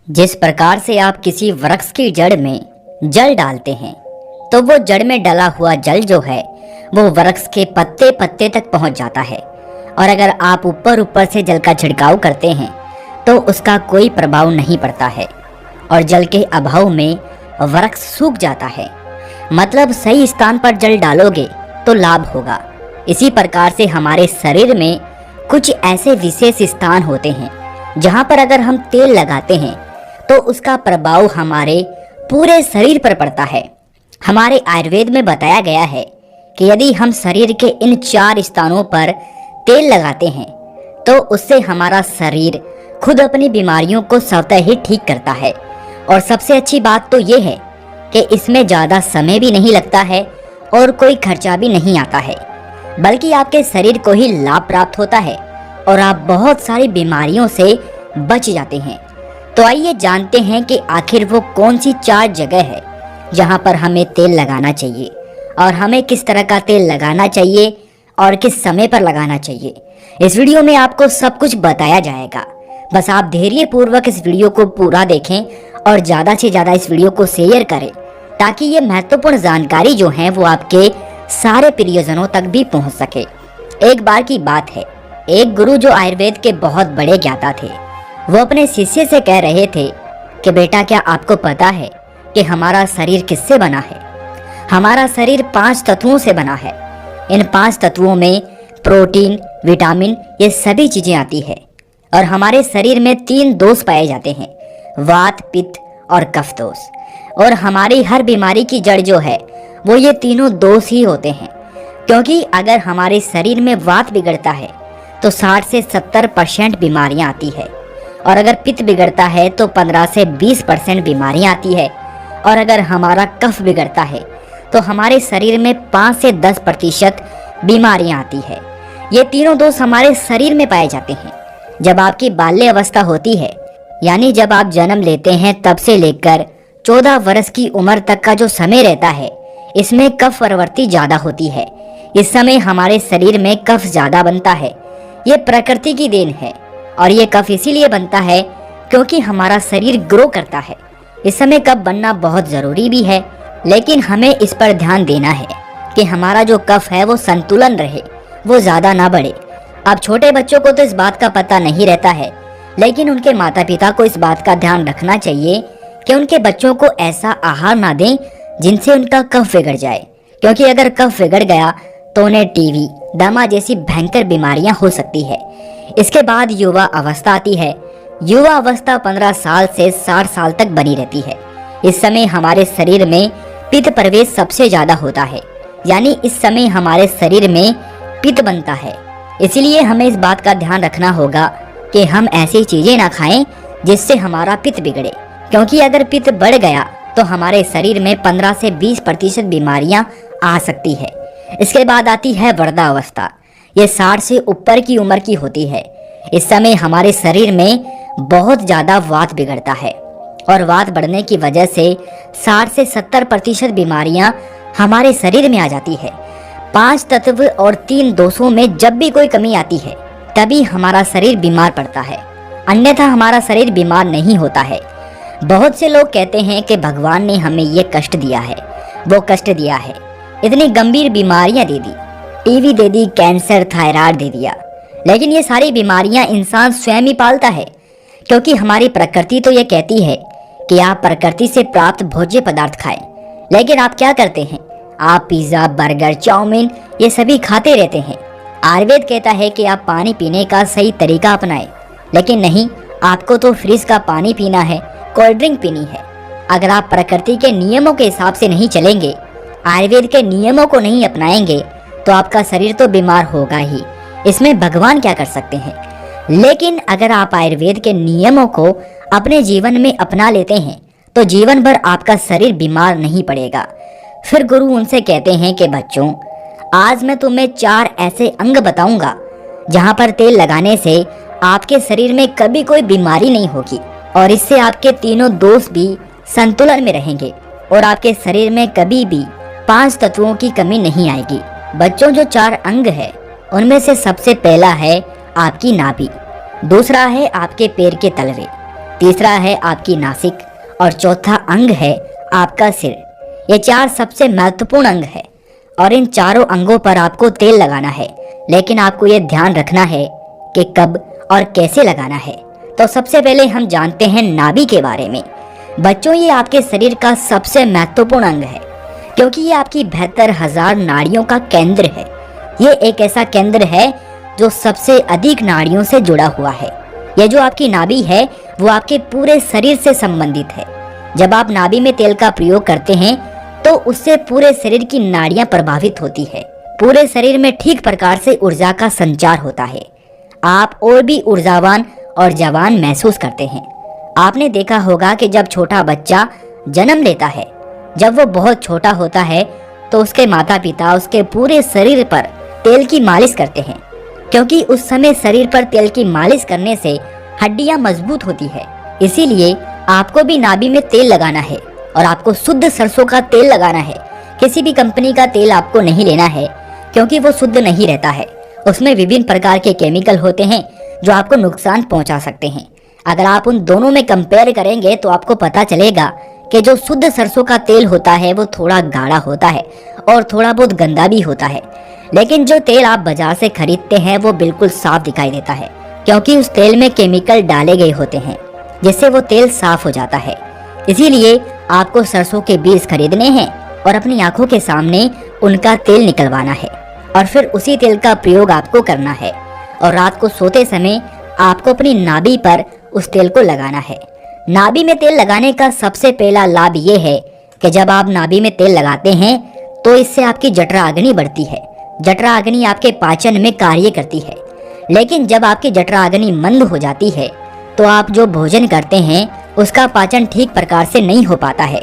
जिस प्रकार से आप किसी वृक्ष की जड़ में जल डालते हैं तो वो जड़ में डला हुआ जल जो है वो वृक्ष के पत्ते पत्ते तक पहुंच जाता है। और अगर आप ऊपर ऊपर से जल का छिड़काव करते हैं तो उसका कोई प्रभाव नहीं पड़ता है और जल के अभाव में वृक्ष सूख जाता है। मतलब सही स्थान पर जल डालोगे तो लाभ होगा। इसी प्रकार से हमारे शरीर में कुछ ऐसे विशेष स्थान होते हैं जहां पर अगर हम तेल लगाते हैं तो उसका प्रभाव हमारे पूरे शरीर पर पड़ता है। हमारे आयुर्वेद में बताया गया है कि यदि हम शरीर के इन 4 स्थानों पर तेल लगाते हैं तो उससे हमारा शरीर खुद अपनी बीमारियों को स्वतः ही ठीक करता है। और सबसे अच्छी बात तो ये है कि इसमें ज़्यादा समय भी नहीं लगता है और कोई खर्चा भी नहीं आता है, बल्कि आपके शरीर को ही लाभ प्राप्त होता है और आप बहुत सारी बीमारियों से बच जाते हैं। तो आइए जानते हैं कि आखिर वो कौन सी 4 जगह है जहां पर हमें तेल लगाना चाहिए और हमें किस तरह का तेल लगाना चाहिए और किस समय पर लगाना चाहिए। इस वीडियो में आपको सब कुछ बताया जाएगा। बस आप धैर्य पूर्वक इस वीडियो को पूरा देखें और ज़्यादा से ज़्यादा इस वीडियो को शेयर करें ताकि ये महत्वपूर्ण जानकारी जो है वो आपके सारे प्रियजनों तक भी पहुंच सके। एक बार की बात है, एक गुरु जो आयुर्वेद के बहुत बड़े ज्ञाता थे, वो अपने शिष्य से कह रहे थे कि बेटा, क्या आपको पता है कि हमारा शरीर किससे बना है? हमारा शरीर 5 तत्वों से बना है। इन 5 तत्वों में प्रोटीन, विटामिन, ये सभी चीजें आती है। और हमारे शरीर में 3 दोष पाए जाते हैं, वात, पित्त और कफ दोष। और हमारी हर बीमारी की जड़ जो है वो ये तीनों दोष ही होते हैं। क्योंकि अगर हमारे शरीर में वात बिगड़ता है तो 60 से 70% बीमारियां आती है, और अगर पित्त बिगड़ता है तो 15 से 20% बीमारियां आती है, और अगर हमारा कफ बिगड़ता है तो हमारे शरीर में 5 से 10% बीमारियां आती है। ये तीनों दोष हमारे शरीर में पाए जाते हैं। जब आपकी बाल्य अवस्था होती है, यानी जब आप जन्म लेते हैं तब से लेकर 14 वर्ष की उम्र तक का जो समय रहता है, इसमें कफ प्रवृत्ति ज़्यादा होती है। इस समय हमारे शरीर में कफ ज़्यादा बनता है। ये प्रकृति की देन है और ये कफ इसीलिए बनता है क्योंकि हमारा शरीर ग्रो करता है। इस समय कफ बनना बहुत ज़रूरी भी है, लेकिन हमें इस पर ध्यान देना है कि हमारा जो कफ है वो संतुलन रहे, वो ज़्यादा ना बढ़े। अब छोटे बच्चों को तो इस बात का पता नहीं रहता है, लेकिन उनके माता पिता को इस बात का ध्यान रखना चाहिए कि उनके बच्चों को ऐसा आहार ना दें जिनसे उनका कफ बिगड़ जाए। क्योंकि अगर कफ बिगड़ गया तो उन्हें टीबी, दमा जैसी भयंकर बीमारियां हो सकती है। इसके बाद युवा अवस्था आती है। युवा अवस्था 15 साल से 60 साल तक बनी रहती है। इस समय हमारे शरीर में पित्त प्रवेश सबसे ज़्यादा होता है, यानी इस समय हमारे शरीर में पित्त बनता है। इसलिए हमें इस बात का ध्यान रखना होगा कि हम ऐसी चीज़ें ना खाएं जिससे हमारा पित्त बिगड़े। क्योंकि अगर पित्त बढ़ गया तो हमारे शरीर में 15 से 20% बीमारियां आ सकती है। इसके बाद आती है वृद्धावस्था। ये 60 से ऊपर की उम्र की होती है। इस समय हमारे शरीर में बहुत ज़्यादा वात बिगड़ता है और वात बढ़ने की वजह से 60 से 70% बीमारियां हमारे शरीर में आ जाती है। 5 तत्व और 3 दोषों में जब भी कोई कमी आती है तभी हमारा शरीर बीमार पड़ता है, अन्यथा हमारा शरीर बीमार नहीं होता है। बहुत से लोग कहते हैं कि भगवान ने हमें ये कष्ट दिया है, वो कष्ट दिया है, इतनी गंभीर बीमारियां दे दी, टीबी दे दी, कैंसर, थायराइड दे दिया। लेकिन ये सारी बीमारियां इंसान स्वयं ही पालता है। क्योंकि हमारी प्रकृति तो ये कहती है कि आप प्रकृति से प्राप्त भोज्य पदार्थ खाएं, लेकिन आप क्या करते हैं? आप पिज़्ज़ा, बर्गर, चाउमीन ये सभी खाते रहते हैं। आयुर्वेद कहता है कि आप पानी पीने का सही तरीका अपनाएं, लेकिन नहीं, आपको तो फ्रिज का पानी पीना है, कोल्ड ड्रिंक पीनी है। अगर आप प्रकृति के नियमों के हिसाब से नहीं चलेंगे, आयुर्वेद के नियमों को नहीं अपनाएंगे, तो आपका शरीर तो बीमार होगा ही। इसमें भगवान क्या कर सकते हैं? लेकिन अगर आप आयुर्वेद के नियमों को अपने जीवन में अपना लेते हैं तो जीवन भर आपका शरीर बीमार नहीं पड़ेगा। फिर गुरु उनसे कहते हैं कि बच्चों, आज मैं तुम्हें 4 ऐसे अंग बताऊंगा जहां पर तेल लगाने से आपके शरीर में कभी कोई बीमारी नहीं होगी और इससे आपके तीनों दोष भी संतुलन में रहेंगे और आपके शरीर में कभी भी 5 तत्वों की कमी नहीं आएगी। बच्चों, जो 4 अंग है उनमें से सबसे पहला है आपकी नाभि, दूसरा है आपके पैर के तलवे, तीसरा है आपकी नासिक और चौथा अंग है आपका सिर। ये 4 सबसे महत्वपूर्ण अंग है और इन चारों अंगों पर आपको तेल लगाना है, लेकिन आपको ये ध्यान रखना है कि कब और कैसे लगाना है। तो सबसे पहले हम जानते हैं नाभि के बारे में। बच्चों, ये आपके शरीर का सबसे महत्वपूर्ण अंग है क्योंकि ये आपकी 72,000 नाड़ियों का केंद्र है। ये एक ऐसा केंद्र है जो सबसे अधिक नाड़ियों से जुड़ा हुआ है। ये जो आपकी नाभि है वो आपके पूरे शरीर से संबंधित है। जब आप नाभि में तेल का प्रयोग करते हैं तो उससे पूरे शरीर की नाड़ियां प्रभावित होती है। पूरे शरीर में ठीक प्रकार से ऊर्जा का संचार होता है। आप और भी ऊर्जावान और जवान महसूस करते हैं। आपने देखा होगा कि जब छोटा बच्चा जन्म लेता है, जब वो बहुत छोटा होता है तो उसके माता पिता उसके पूरे शरीर पर तेल की मालिश करते हैं, क्योंकि उस समय शरीर पर तेल की मालिश करने से हड्डियां मजबूत होती है। इसीलिए आपको भी नाभि में तेल लगाना है और आपको शुद्ध सरसों का तेल लगाना है। किसी भी कंपनी का तेल आपको नहीं लेना है क्योंकि वो शुद्ध नहीं रहता है। उसमें विभिन्न प्रकार के केमिकल होते हैं जो आपको नुकसान पहुंचा सकते हैं। अगर आप उन दोनों में कंपेयर करेंगे तो आपको पता चलेगा कि जो शुद्ध सरसों का तेल होता है वो थोड़ा गाढ़ा होता है और थोड़ा बहुत गंदा भी होता है, लेकिन जो तेल आप बाजार से खरीदते हैं वो बिल्कुल साफ दिखाई देता है क्योंकि उस तेल में केमिकल डाले गए होते हैं जिससे वो तेल साफ हो जाता है। इसीलिए आपको सरसों के बीज खरीदने हैं और अपनी आंखों के सामने उनका तेल निकलवाना है और फिर उसी तेल का प्रयोग आपको करना है। और रात को सोते समय आपको अपनी नाभि पर उस तेल को लगाना है। नाभि में तेल लगाने का सबसे पहला लाभ ये है कि जब आप नाभि में तेल लगाते हैं तो इससे आपकी जठराग्नि बढ़ती है। जठराग्नि आपके पाचन में कार्य करती है, लेकिन जब आपकी जठराग्नि मंद हो जाती है तो आप जो भोजन करते हैं उसका पाचन ठीक प्रकार से नहीं हो पाता है।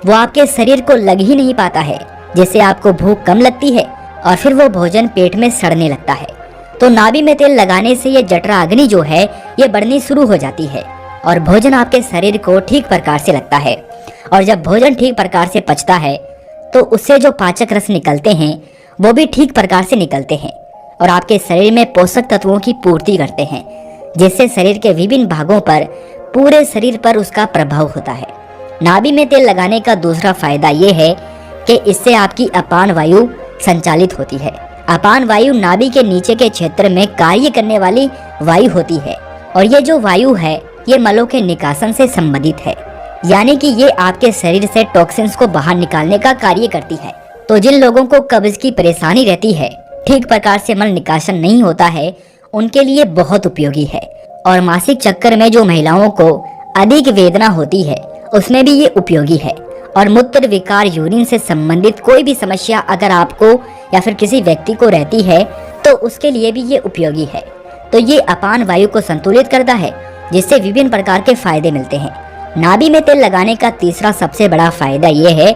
वो आपके शरीर को लग ही नहीं पाता है, जिससे आपको भूख कम लगती है और फिर वो भोजन पेट में सड़ने लगता है। तो नाभि में तेल लगाने से ये जठराग्नि जो है ये बढ़नी शुरू हो जाती है और भोजन आपके शरीर को ठीक प्रकार से लगता है। और जब भोजन ठीक प्रकार से पचता है तो उससे जो पाचक रस निकलते हैं वो भी ठीक प्रकार से निकलते हैं और आपके शरीर में पोषक तत्वों की पूर्ति करते हैं, जिससे शरीर के विभिन्न भागों पर, पूरे शरीर पर उसका प्रभाव होता है। नाभि में तेल लगाने का दूसरा फायदा ये है कि इससे आपकी अपान वायु संचालित होती है। अपान वायु नाभि के नीचे के क्षेत्र में कार्य करने वाली वायु होती है और ये जो वायु है ये मलों के निकासन से संबंधित है, यानी कि ये आपके शरीर से टॉक्सिन्स को बाहर निकालने का कार्य करती है। तो जिन लोगों को कब्ज की परेशानी रहती है, ठीक प्रकार से मल निकासन नहीं होता है, उनके लिए बहुत उपयोगी है। और मासिक चक्कर में जो महिलाओं को अधिक वेदना होती है उसमें भी ये उपयोगी है। और मूत्र विकार, यूरिन से संबंधित कोई भी समस्या अगर आपको या फिर किसी व्यक्ति को रहती है तो उसके लिए भी ये उपयोगी है। तो ये अपान वायु को संतुलित करता है, जिससे विभिन्न प्रकार के फायदे मिलते हैं। नाभि में तेल लगाने का तीसरा सबसे बड़ा फायदा ये है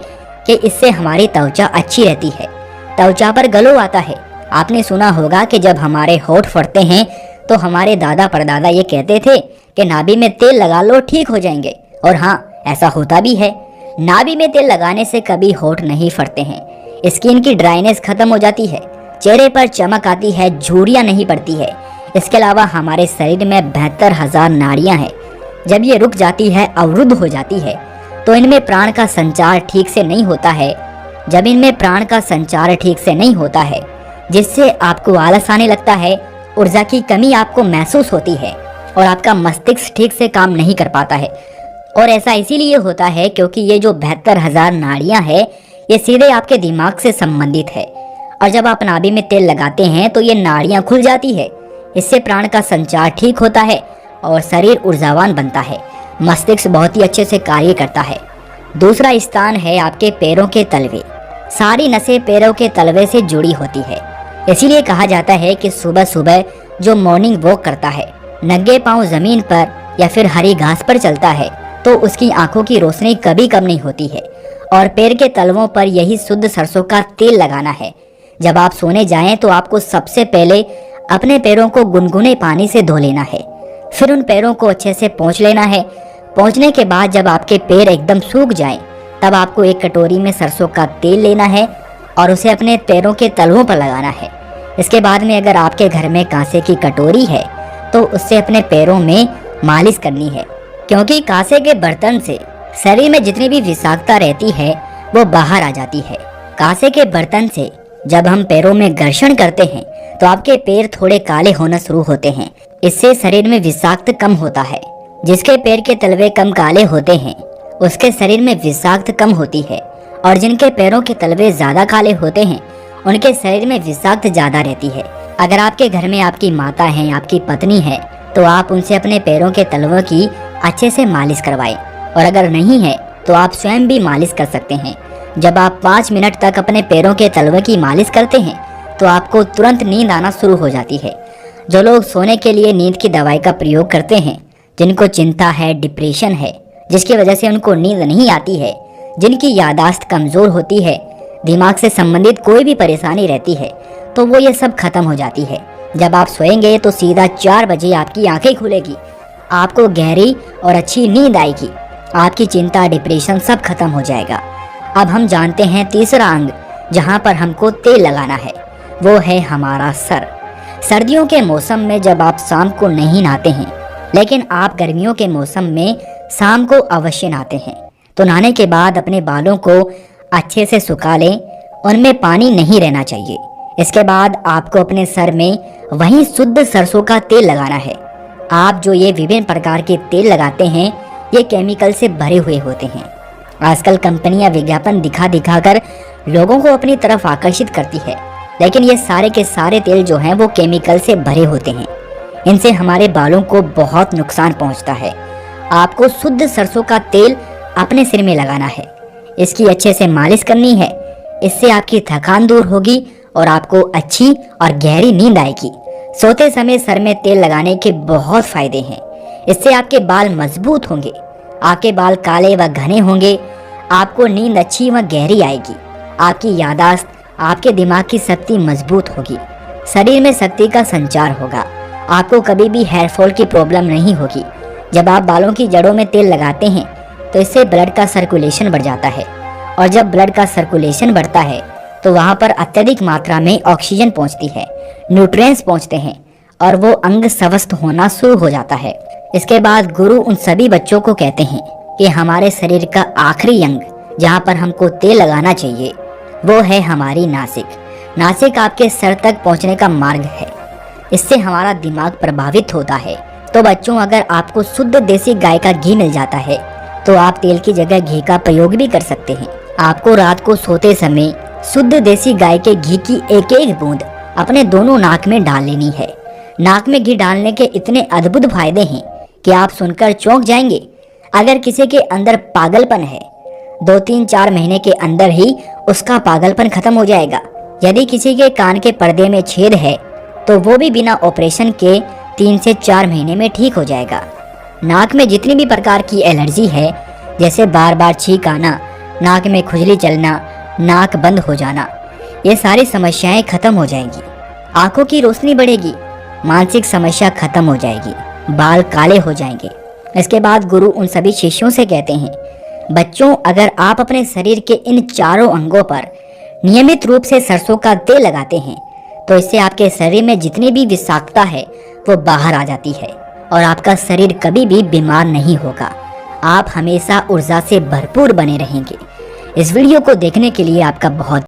कि इससे हमारी त्वचा अच्छी रहती है। त्वचा पर ग्लो आता है। आपने सुना होगा कि जब हमारे होंठ फटते हैं तो हमारे दादा परदादा ये कहते थे कि नाभि में तेल लगा लो, ठीक हो जाएंगे। और हाँ, ऐसा होता भी है। नाभि में तेल लगाने से कभी होंठ नहीं फटते हैं। स्किन की ड्राइनेस खत्म हो जाती है, चेहरे पर चमक आती है, झुर्रियां नहीं पड़ती है। इसके अलावा हमारे शरीर में 72,000 नाड़ियां हैं। जब ये रुक जाती है, अवरुद्ध हो जाती है, तो इनमें प्राण का संचार ठीक से नहीं होता है। जब इनमें प्राण का संचार ठीक से नहीं होता है, जिससे आपको आलस आने लगता है, ऊर्जा की कमी आपको महसूस होती है और आपका मस्तिष्क ठीक से काम नहीं कर पाता है। और ऐसा इसीलिए होता है क्योंकि ये जो 72,000 नाड़ियां हैं ये सीधे आपके दिमाग से संबंधित है। और जब आप नाभि में तेल लगाते हैं तो ये नाड़ियां खुल जाती है। इससे प्राण का संचार ठीक होता है और शरीर ऊर्जावान बनता है। मस्तिष्क बहुत ही अच्छे से कार्य करता है। दूसरा स्थान है आपके पैरों के तलवे। सारी नसें पैरों के तलवे से जुड़ी होती है। इसीलिए कहा जाता है कि सुबह सुबह जो मॉर्निंग वॉक करता है, नंगे पांव जमीन पर या फिर हरी घास पर चलता है, तो उसकी आंखों की रोशनी कभी कम नहीं होती है। और पैर के तलवों पर यही शुद्ध सरसों का तेल लगाना है। जब आप सोने जाएं तो आपको सबसे पहले अपने पैरों को गुनगुने पानी से धो लेना है। फिर उन पैरों को अच्छे से पोंछ लेना है। पोंछने के बाद जब आपके पैर एकदम सूख जाएं, तब आपको एक कटोरी में सरसों का तेल लेना है और उसे अपने पैरों के तलवों पर लगाना है। इसके बाद में अगर आपके घर में कांसे की कटोरी है तो उससे अपने पैरों में मालिश करनी है। क्योंकि कांसे के बर्तन से शरीर में जितनी भी विषाक्तता रहती है वो बाहर आ जाती है। कांसे के बर्तन से जब हम पैरों में घर्षण करते हैं तो आपके पैर थोड़े काले होना शुरू होते हैं। इससे शरीर में विषाक्त कम होता है। जिसके पैर के तलवे कम काले होते हैं उसके शरीर में विषाक्त कम होती है, और जिनके पैरों के तलवे ज्यादा काले होते हैं उनके शरीर में विषाक्त ज्यादा रहती है। अगर आपके घर में आपकी माता है, आपकी पत्नी है, तो आप उनसे अपने पैरों के तलवों की अच्छे से मालिश करवाएं, और अगर नहीं है तो आप स्वयं भी मालिश कर सकते हैं। जब आप 5 मिनट तक अपने पैरों के तलवों की मालिश करते हैं तो आपको तुरंत नींद आना शुरू हो जाती है। जो लोग सोने के लिए नींद की दवाई का प्रयोग करते हैं, जिनको चिंता है, डिप्रेशन है, जिसकी वजह से उनको नींद नहीं आती है, जिनकी याददाश्त कमज़ोर होती है, दिमाग से संबंधित कोई भी परेशानी रहती है, तो वो ये सब खत्म हो जाती है। जब आप सोएंगे तो सीधा 4 बजे आपकी आंखें खुलेगी, आपको गहरी और अच्छी नींद आएगी, आपकी चिंता, डिप्रेशन सब खत्म हो जाएगा। अब हम जानते हैं तीसरा अंग जहाँ पर हमको तेल लगाना है, वो है हमारा सर। सर्दियों के मौसम में जब आप शाम को नहीं नहाते हैं, लेकिन आप गर्मियों के मौसम में शाम को अवश्य नहाते हैं, तो नहाने के बाद अपने बालों को अच्छे से सुखा लें, उनमें पानी नहीं रहना चाहिए। इसके बाद आपको अपने सर में वही शुद्ध सरसों का तेल लगाना है। आप जो ये विभिन्न प्रकार के तेल लगाते हैं ये केमिकल से भरे हुए होते हैं। आजकल कंपनियां विज्ञापन दिखा दिखा कर लोगों को अपनी तरफ आकर्षित करती है, लेकिन ये सारे के सारे तेल जो हैं वो केमिकल से भरे होते हैं। इनसे हमारे बालों को बहुत नुकसान पहुंचता है। आपको शुद्ध सरसों का तेल अपने सिर में लगाना है, इसकी अच्छे से मालिश करनी है। इससे आपकी थकान दूर होगी और आपको अच्छी और गहरी नींद आएगी। सोते समय सर में तेल लगाने के बहुत फायदे हैं। इससे आपके बाल मजबूत होंगे, आपके बाल काले व घने होंगे, आपको नींद अच्छी व गहरी आएगी, आपकी याददाश्त, आपके दिमाग की शक्ति मजबूत होगी, शरीर में शक्ति का संचार होगा, आपको कभी भी हेयर फॉल की प्रॉब्लम नहीं होगी। जब आप बालों की जड़ों में तेल लगाते हैं तो इससे ब्लड का सर्कुलेशन बढ़ जाता है, और जब ब्लड का सर्कुलेशन बढ़ता है तो वहाँ पर अत्यधिक मात्रा में ऑक्सीजन पहुँचती है, न्यूट्रिएंट्स पहुँचते हैं, और वो अंग स्वस्थ होना शुरू हो जाता है। इसके बाद गुरु उन सभी बच्चों को कहते हैं कि हमारे शरीर का आखिरी अंग जहाँ पर हमको तेल लगाना चाहिए वो है हमारी नासिक। नासिक आपके सर तक पहुँचने का मार्ग है, इससे हमारा दिमाग प्रभावित होता है। तो बच्चों, अगर आपको शुद्ध देसी गाय का घी मिल जाता है तो आप तेल की जगह घी का प्रयोग भी कर सकते हैं। आपको रात को सोते समय शुद्ध देसी गाय के घी की एक एक बूंद अपने दोनों नाक में डाल लेनी है। नाक में घी डालने के इतने अद्भुत फायदे हैं कि आप सुनकर चौंक जाएंगे। अगर किसी के अंदर पागलपन है, 2-3-4 महीने के अंदर ही उसका पागलपन खत्म हो जाएगा। यदि किसी के कान के पर्दे में छेद है तो वो भी बिना ऑपरेशन के 3 से 4 महीने में ठीक हो जाएगा। नाक में जितनी भी प्रकार की एलर्जी है, जैसे बार बार छींक आना, नाक में खुजली चलना, नाक बंद हो जाना, ये सारी समस्याएं खत्म हो जाएंगी। आंखों की रोशनी बढ़ेगी, मानसिक समस्या खत्म हो जाएगी, बाल काले हो जाएंगे। इसके बाद गुरु उन सभी शिष्यों से कहते हैं, बच्चों, अगर आप अपने शरीर के इन चारों अंगों पर नियमित रूप से सरसों का तेल लगाते हैं तो इससे आपके शरीर में जितनी भी विषाक्तता है वो बाहर आ जाती है, और आपका शरीर कभी भी बीमार नहीं होगा। आप हमेशा ऊर्जा से भरपूर बने रहेंगे। इस वीडियो को देखने के लिए आपका बहुत